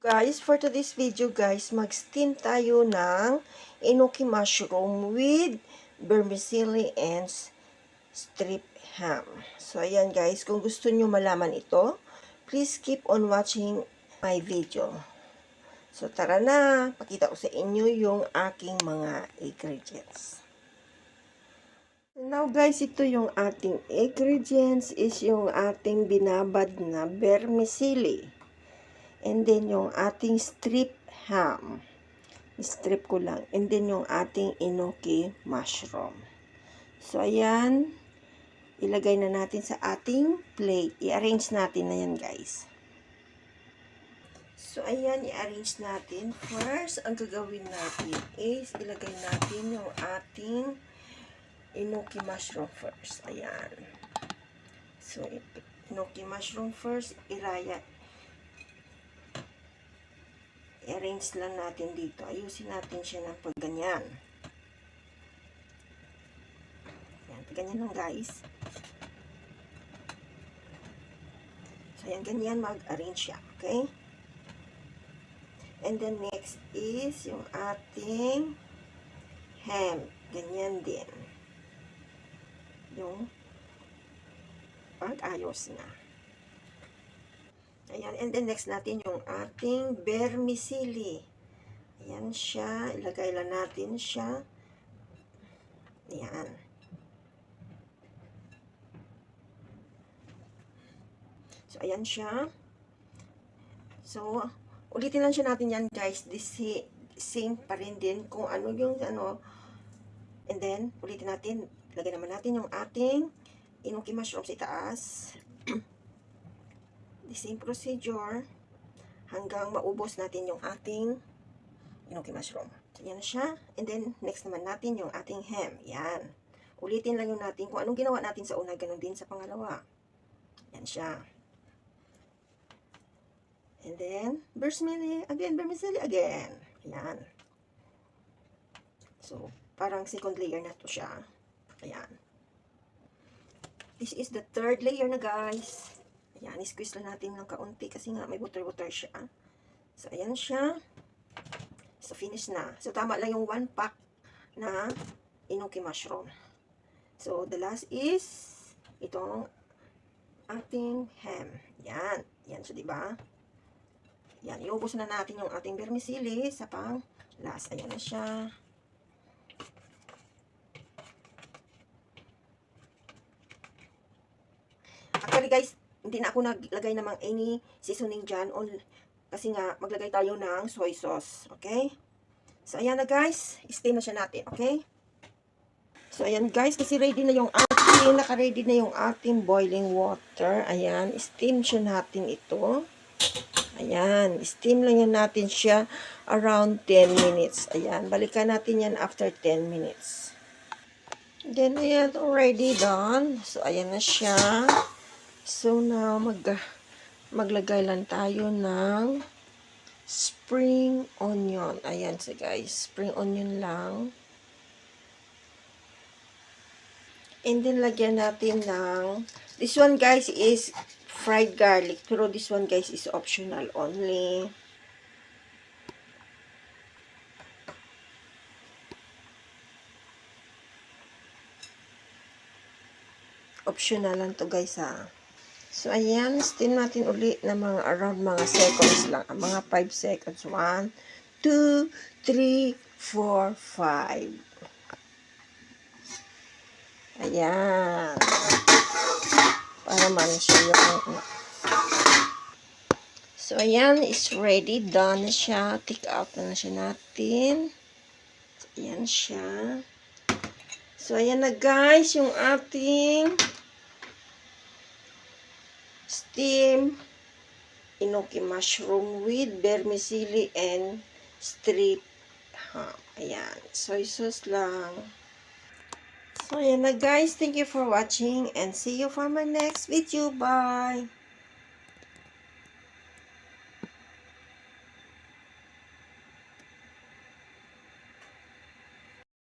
Guys, for today's video guys, mag-steam tayo ng enoki mushroom with vermicelli and strip ham. So, ayan guys, kung gusto nyo malaman ito, please keep on watching my video. So, tara na, pakita ko sa inyo yung aking mga ingredients. Now guys, ito yung ating ingredients is yung ating binabad na vermicelli. And then, yung ating strip ham. Strip ko lang. And then, yung ating enoki mushroom. So, ayan. Ilagay na natin sa ating plate. I-arrange natin na yan, guys. So, ayan. I-arrange natin. First, ang gagawin natin is ilagay natin yung ating enoki mushroom first. Ayan. So, enoki mushroom first. I-arrange lang natin dito. Ayusin natin siya ng pagganyan. Ayan, ganyan lang guys. So, ayan, ganyan mag-arrange siya. Okay? And then next is yung ating ham. Ganyan din. Yung pag-ayos na. Ayan, and then next natin yung ating vermicelli. Ayan siya, ilagay lang natin siya. Ayan. So, ayan siya. So, ulitin lang siya natin yan guys. This same pa rin din kung ano yung ano. And then, ulitin natin. Ilagay naman natin yung ating enoki mushroom sa itaas. The same procedure hanggang maubos natin yung ating enoki mushroom. So, yan na siya. And then, next naman natin yung ating ham. Yan. Ulitin lang yung natin kung anong ginawa natin sa una, ganun din sa pangalawa. Yan siya. And then, vermicelli again. Yan. So, parang second layer na to siya. Ayan. This is the third layer na guys. Ayan, i-squeeze lang natin ng kaunti kasi nga may butter-butter siya. So, ayan siya. So, finish na. So, tama lang yung 1 pack na enoki mushroom. So, the last is itong ating ham. Yan. Yan siya, diba? Yan. Iubos na natin yung ating vermicelli sa pang last. Ayan na siya. Actually, guys, hindi na ako naglagay namang any seasoning dyan kasi nga maglagay tayo ng soy sauce. Okay? So, ayan na guys. Steam na siya natin. Okay? So, ayan guys. Kasi ready na yung ating, naka-ready na yung ating boiling water. Ayan. Steam siya natin ito. Ayan. Steam lang yan natin siya around 10 minutes. Ayan. Balikan natin yan after 10 minutes. Then, ayan. Already done. So, ayan na siya. So, now, maglagay lang tayo ng spring onion. Ayan siya guys. Spring onion lang. And then, lagyan natin ng, this one guys is fried garlic. Pero this one guys is optional only. Optional lang to guys ha. So, ayan, steam natin uli na mga around mga seconds lang. Mga 5 seconds. 1, 2, 3, 4, 5. Ayan. Para man siya yung... So, ayan, is ready. Done na siya. Take out na siya natin. So, ayan siya. So, ayan na guys, yung ating steam enoki mushroom with vermicelli and strip ham. Ayan. Soy sauce lang. So, ayan na guys. Thank you for watching and see you for my next video. Bye!